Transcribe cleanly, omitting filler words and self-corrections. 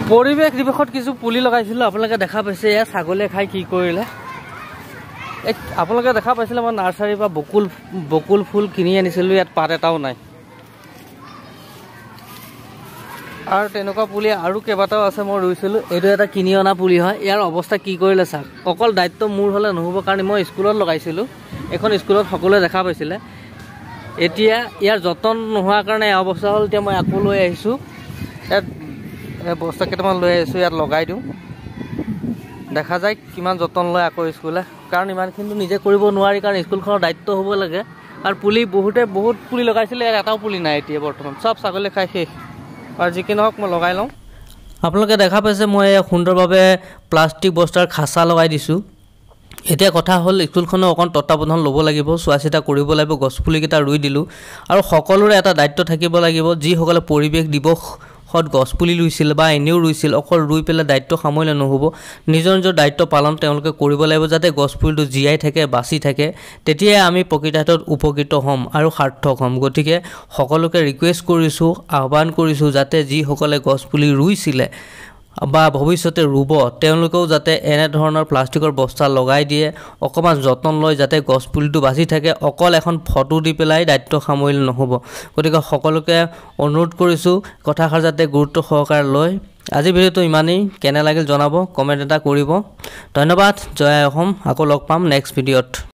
পৰিৱেশ দিৱসত কিছু পুলি লগাইছিলো আপোনালোকে দেখা পাইছে এয়া ছাগলীয়ে খাই কি কৰিলে আপোনালোকে দেখা পাইছিলে মই নাৰ্সাৰীৰ পৰা বকুল ফুল কিনি আনিছিলো ইয়াত পাত এটাও নাই আৰু তেনেকুৱা পুলি আৰু কেইবাটাও আছে মই ৰুইছিলো এইটো এটা কিনি অনা পুলি হয় ইয়াৰ অৱস্থা কি কৰিলে চাওক অকল দায়িত্ব মোৰ হলে নহব কাৰণ মই স্কুলত লগাইছিলো এখন স্কুলত সকলোৱে দেখা পাইছিলে এতিয়া ইয়াৰ যতন নোহোৱাৰ কাৰণে এই অৱস্থা হ'ল এতিয়া মই আকৌ লৈ আহিছো ইয়াত বস্তা কেইটামান লৈ আহিছো ইয়াত লগাই দিওঁ দেখা যায় কিমান যতন লয় আকৌ স্কুলে কাৰণ ইমানখিনি নিজে কৰিব নোৱাৰি কাৰণ স্কুলখনৰ দায়িত্ব হ'ব লাগে আৰু পুলি বহুত পুলি লগাইছিলে ইয়াত এটাও পুলি নাই এতিয়া বৰ্তমান সব ছাগলী খাই শেষ আৰু যি কি নহওক মই লগাই লওঁ আপোনালোকে দেখা পাইছে মই সুন্দৰভাৱে প্লাষ্টিক বস্তাৰ খাঁচা লগাই দিছোঁ এতিয়া কথা হ'ল স্কুলখনৰ অকণ তত্ত্বাৱধান ল'ব লাগিব চোৱা চিতা কৰিব লাগিব গছপুলিকেইটা ৰুই দিলোঁ আৰু সকলোৰে এটা দায়িত্ব থাকিব লাগিব যিসকলে পৰিৱেশ দিৱসত গছপুলি ৰুইছিল বা এনেও ৰুইছিল অকল ৰুই পেলাই দায়িত্ব সামৰিলে নহ'ব নিজৰ দায়িত্ব পালন তেওঁলোকে কৰিব লাগিব যাতে গছপুলিটো জীয়াই থাকে বাচি থাকে তেতিয়াই আমি প্ৰকৃতাৰ্থত উপকৃত হ'ম আৰু সাৰ্থক হ'ম গতিকে সকলোকে ৰিকুৱেষ্ট কৰিছোঁ আহ্বান কৰিছোঁ যাতে যিসকলে গছপুলি ৰুইছিলে বা ভৱিষ্যতে ৰুব তেওঁলোকেও যাতে এনে ধৰণৰ প্লাষ্টিকৰ বস্তা লগাই দিয়ে অকমান যতন লয় যাতে গছপুলিটো বাচি থাকে অকল এখন ফটো দি পেলাই দায়িত্ব সামৰিলে নহ'ব গতিকে সকলোকে অনুৰোধ কৰিছোঁ কথাষাৰ যাতে গুৰুত্ব সহকাৰে লয় আজি ভিডিঅ'টো ইমানেই কেনে লাগিল জনাব কমেণ্ট এটা কৰিব ধন্যবাদ জয় অসম আকৌ লগ পাম নেক্সট ভিডিঅ'ত